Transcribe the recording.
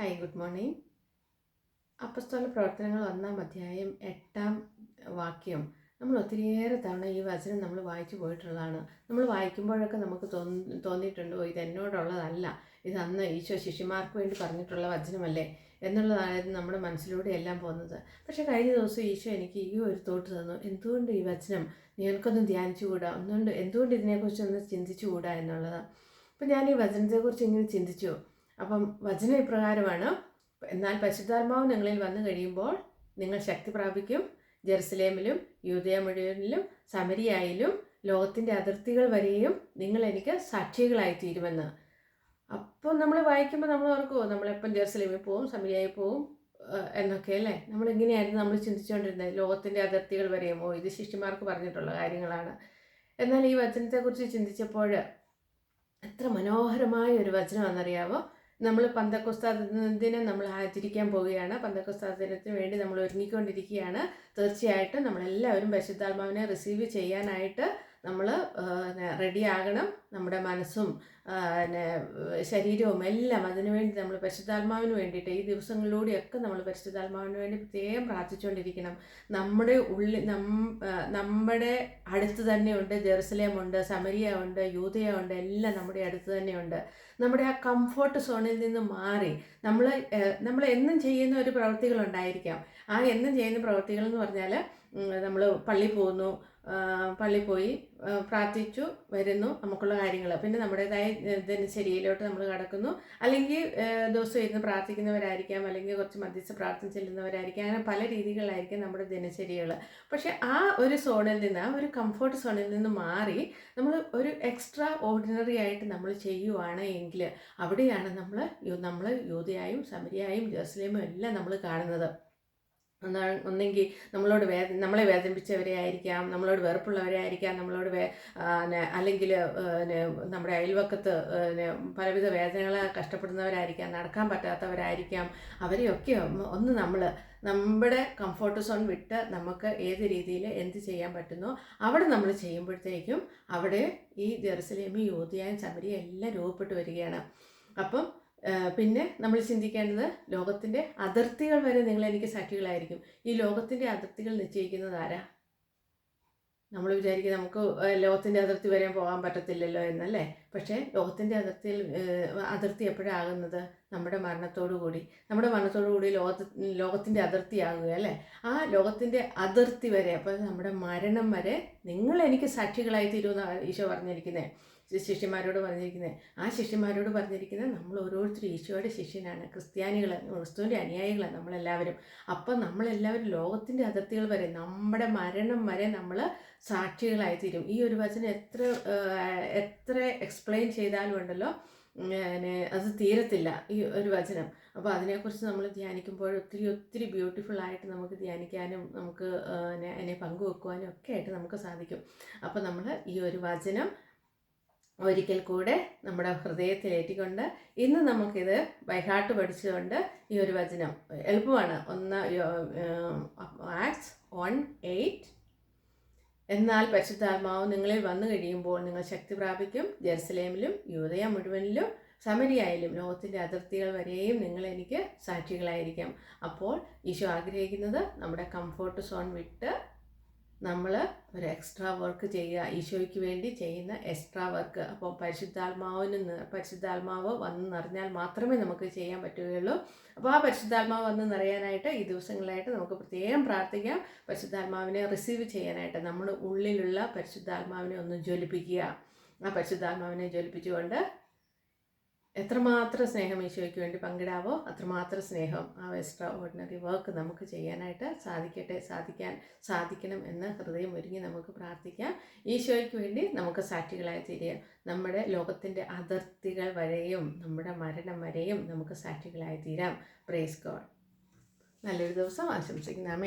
Hi, good morning. അപ്പസ്തോല പ്രവർത്തനങ്ങൾ 1-ാം അധ്യായം 8-ാം വാക്യം. നമ്മൾ ഒത്തിരിയേറെ തവണ ഈ വചനം നമ്മൾ വായിച്ചു പോയിട്ടുള്ളതാണ്. നമ്മൾ വായിക്കുമ്പോഴൊക്കെ നമുക്ക് തോന്നിയിട്ടുണ്ടോ ഇത് എന്നോടുള്ളതല്ല, ഇത് അന്ന് ഈശോ ശിഷ്യന്മാർക്ക് വേണ്ടി പറഞ്ഞിട്ടുള്ള വചനമല്ലേ എന്നുള്ളതായിരുന്നു നമ്മുടെ മനസ്സിലൂടെ എല്ലാം പോകുന്നത്. പക്ഷേ കഴിഞ്ഞ ദിവസം ഈശോ എനിക്ക് ഈ ഒരു തോട്ട് തന്നു. എന്തുകൊണ്ട് ഈ വചനം നിനക്കൊന്നും ധ്യാനിച്ചുകൂടാ, എന്തുകൊണ്ട് ഇതിനെക്കുറിച്ചൊന്ന് ചിന്തിച്ചുകൂടാ എന്നുള്ളതാണ്. അപ്പം ഞാൻ ഈ വചനത്തെക്കുറിച്ച് ഇങ്ങനെ ചിന്തിച്ചു. അപ്പം വചനം ഇപ്രകാരമാണ്: എന്നാൽ പരിശുദ്ധാത്മാവ് നിങ്ങളിൽ വന്നു കഴിയുമ്പോൾ നിങ്ങൾ ശക്തി പ്രാപിക്കും, ജെറുസലേമിലും യൂദയ മുഴുവനിലും സമരിയായിലും ലോകത്തിൻ്റെ അതിർത്തികൾ വരെയും നിങ്ങൾ എനിക്ക് സാക്ഷികളായി തീരുമെന്ന്. അപ്പോൾ നമ്മൾ വായിക്കുമ്പോൾ നമ്മൾ ഓർക്കുമോ നമ്മളെപ്പം ജെറുസലേമിൽ പോവും, സമരിയായി പോവും എന്നൊക്കെ അല്ലേ? നമ്മളിങ്ങനെയായിരുന്നു നമ്മൾ ചിന്തിച്ചുകൊണ്ടിരുന്നത്. ലോകത്തിൻ്റെ അതിർത്തികൾ വരെയും ഇത് ശിഷ്യന്മാർക്ക് പറഞ്ഞിട്ടുള്ള കാര്യങ്ങളാണ്. എന്നാൽ ഈ വചനത്തെക്കുറിച്ച് ചിന്തിച്ചപ്പോൾ എത്ര മനോഹരമായ ഒരു വചനമാണെന്നറിയാമോ? നമ്മൾ പന്തക്കോസ്താ ദിനം നമ്മൾ ആചരിക്കാൻ പോവുകയാണ്. പന്തക്കോസ്താ ദിനത്തിന് വേണ്ടി നമ്മൾ ഒരുങ്ങിക്കൊണ്ടിരിക്കുകയാണ്. തീർച്ചയായിട്ടും നമ്മളെല്ലാവരും പരിശുദ്ധാത്മാവിനെ റിസീവ് ചെയ്യാനായിട്ട് നമ്മൾ റെഡിയാകണം. നമ്മുടെ മനസ്സും ശരീരവും എല്ലാം അതിനുവേണ്ടി നമ്മൾ പരിശുദ്ധാത്മാവിന് വേണ്ടിയിട്ട് ഈ ദിവസങ്ങളിലൂടെയൊക്കെ നമ്മൾ പരിശുദ്ധാത്മാവിന് വേണ്ടി പ്രത്യേകം പ്രാർത്ഥിച്ചുകൊണ്ടിരിക്കണം. നമ്മുടെ ഉള്ളിൽ നമ്മുടെ അടുത്ത് തന്നെയുണ്ട് ജെറുസലേമുണ്ട്, സമരിയ ഉണ്ട്, യൂദയ ഉണ്ട്, എല്ലാം നമ്മുടെ അടുത്ത് തന്നെയുണ്ട്. നമ്മുടെ ആ കംഫോർട്ട് സോണിൽ നിന്ന് മാറി നമ്മൾ എന്നും ചെയ്യുന്ന ഒരു പ്രവൃത്തികളുണ്ടായിരിക്കാം. ആ എന്നും ചെയ്യുന്ന പ്രവൃത്തികൾ എന്ന് പറഞ്ഞാൽ നമ്മൾ പള്ളി പോയി പ്രാർത്ഥിച്ചു വരുന്നു, നമുക്കുള്ള കാര്യങ്ങൾ, പിന്നെ നമ്മുടേതായ ദിനചര്യയിലോട്ട് നമ്മൾ കടക്കുന്നു. അല്ലെങ്കിൽ ദിവസം ഇരുന്ന് പ്രാർത്ഥിക്കുന്നവരായിരിക്കാം, അല്ലെങ്കിൽ കുറച്ച് മധ്യസ്ഥ പ്രാർത്ഥന ചെല്ലുന്നവരായിരിക്കാം. അങ്ങനെ പല രീതികളിലായിരിക്കും നമ്മുടെ ദിനചര്യകൾ. പക്ഷേ ആ ഒരു സോണിൽ നിന്ന്, ആ ഒരു കംഫോർട്ട് സോണിൽ നിന്ന് മാറി നമ്മൾ ഒരു എക്സ്ട്രാ ഓർഡിനറി ആയിട്ട് നമ്മൾ ചെയ്യുവാണ് എങ്കിൽ അവിടെയാണ് നമ്മൾ യൂദയായും സമരിയായും ജെറുസലേമും എല്ലാം നമ്മൾ കാണുന്നത്. ഒന്നെങ്കിൽ നമ്മളെ വേദനിപ്പിച്ചവരെ ആയിരിക്കാം, നമ്മളോട് വെറുപ്പുള്ളവരെ ആയിരിക്കാം, അല്ലെങ്കിൽ നമ്മുടെ അയൽവക്കത്ത് പലവിധ വേദനകളെ കഷ്ടപ്പെടുന്നവരായിരിക്കാം, നടക്കാൻ പറ്റാത്തവരായിരിക്കാം. അവരെയൊക്കെ നമ്മുടെ കംഫോർട്ട് സോൺ വിട്ട് നമുക്ക് ഏത് രീതിയിൽ എന്ത് ചെയ്യാൻ പറ്റുന്നോ അവിടെ നമ്മൾ ചെയ്യുമ്പോഴത്തേക്കും അവിടെ ഈ ജെറുസലേമും യൂദയായും സമരിയ എല്ലാം രൂപപ്പെട്ട് വരികയാണ്. അപ്പം പിന്നെ നമ്മൾ ചിന്തിക്കേണ്ടത് ലോകത്തിൻ്റെ അതിർത്തികൾ വരെ നിങ്ങൾ എനിക്ക് സാക്ഷികളായിരിക്കും. ഈ ലോകത്തിൻ്റെ അതിർത്തികൾ നിശ്ചയിക്കുന്നത് ആരാ? നമ്മൾ വിചാരിക്കും നമുക്ക് ലോകത്തിൻ്റെ അതിർത്തി വരെ പോകാൻ പറ്റത്തില്ലല്ലോ എന്നല്ലേ? പക്ഷേ ലോകത്തിൻ്റെ അതിർത്തി എപ്പോഴാകുന്നത്? നമ്മുടെ മരണത്തോടു കൂടി ലോകത്തിൻ്റെ അതിർത്തിയാകുക അല്ലേ? ആ ലോകത്തിൻ്റെ അതിർത്തി വരെ, അപ്പോൾ നമ്മുടെ മരണം വരെ നിങ്ങൾ എനിക്ക് സാക്ഷികളായി തീരുമെന്നാണ് ഈശോ പറഞ്ഞിരിക്കുന്നത്, ശിഷ്യന്മാരോട് പറഞ്ഞിരിക്കുന്നത്. ആ ശിഷ്യന്മാരോട് പറഞ്ഞിരിക്കുന്നത് നമ്മൾ ഓരോരുത്തരും ഈശോയുടെ ശിഷ്യനാണ്, ക്രിസ്തുവിൻ്റെ അനുയായികളാണ് നമ്മളെല്ലാവരും. അപ്പം നമ്മളെല്ലാവരും ലോകത്തിൻ്റെ അതിർത്തികൾ വരെ, നമ്മുടെ മരണം വരെ നമ്മൾ സാക്ഷികളായിത്തീരും. ഈ ഒരു വചനം എത്ര എക്സ്പ്ലെയിൻ ചെയ്താലും ഉണ്ടല്ലോ അത് തീരത്തില്ല ഈ ഒരു വചനം. അപ്പോൾ അതിനെക്കുറിച്ച് നമ്മൾ ധ്യാനിക്കുമ്പോൾ ഒത്തിരി ബ്യൂട്ടിഫുള്ളായിട്ട് നമുക്ക് ധ്യാനിക്കാനും നമുക്ക് അതിനെ പങ്കുവെക്കുവാനും ഒക്കെ ആയിട്ട് നമുക്ക് സാധിക്കും. അപ്പോൾ നമ്മൾ ഈ ഒരു വചനം ഒരിക്കൽ കൂടെ നമ്മുടെ ഹൃദയത്തിലേറ്റിക്കൊണ്ട് ഇന്ന് നമുക്കിത് ബൈഹാർട്ട് പഠിച്ചുകൊണ്ട് ഈ ഒരു വചനം എളുപ്പമാണ്. ആക്ട്സ് 1:8. എന്നാൽ പരിശുദ്ധാത്മാവ് നിങ്ങളിൽ വന്നു കഴിയുമ്പോൾ നിങ്ങൾ ശക്തി പ്രാപിക്കും, ജെറുസലേമിലും യൂദയ മുഴുവനിലും സമരിയായാലും ലോകത്തിൻ്റെ അതിർത്തികൾ വരെയും നിങ്ങൾ എനിക്ക് സാക്ഷികളായിരിക്കാം. അപ്പോൾ ഈശോ ആഗ്രഹിക്കുന്നത് നമ്മുടെ കംഫോർട്ട് സോൺ വിട്ട് നമ്മൾ ഒരു എക്സ്ട്രാ വർക്ക് ചെയ്യുക, ഈശോയ്ക്ക് വേണ്ടി ചെയ്യുന്ന എക്സ്ട്രാ വർക്ക്. അപ്പോൾ പരിശുദ്ധാത്മാവ് വന്ന് നിറഞ്ഞാൽ മാത്രമേ നമുക്ക് ചെയ്യാൻ പറ്റുകയുള്ളൂ. അപ്പോൾ ആ പരിശുദ്ധാത്മാവ് വന്ന് നിറയാനായിട്ട് ഈ ദിവസങ്ങളായിട്ട് നമുക്ക് പ്രത്യേകം പ്രാർത്ഥിക്കാം. പരിശുദ്ധാത്മാവിനെ റിസീവ് ചെയ്യാനായിട്ട് നമ്മുടെ ഉള്ളിലുള്ള പരിശുദ്ധാത്മാവിനെ ഒന്ന് ജ്വലിപ്പിക്കുക. ആ പരിശുദ്ധാത്മാവിനെ ജ്വലിപ്പിച്ചുകൊണ്ട് എത്രമാത്രം സ്നേഹം ഈശോയ്ക്ക് വേണ്ടി പങ്കിടാവോ അത്രമാത്രം സ്നേഹം ആ എക്സ്ട്രാ ഓർഡിനറി വർക്ക് നമുക്ക് ചെയ്യാനായിട്ട് സാധിക്കണം എന്ന് ഹൃദയം ഒരുങ്ങി നമുക്ക് പ്രാർത്ഥിക്കാം. ഈശോയ്ക്ക് വേണ്ടി നമുക്ക് സാക്ഷികളായി തീരുക. നമ്മുടെ ലോകത്തിൻ്റെ അതിർത്തികൾ വരെയും നമ്മുടെ മരണം വരെയും നമുക്ക് സാക്ഷികളായി തീരാം. Praise God. നല്ലൊരു ദിവസം ആശംസിക്കുന്നു.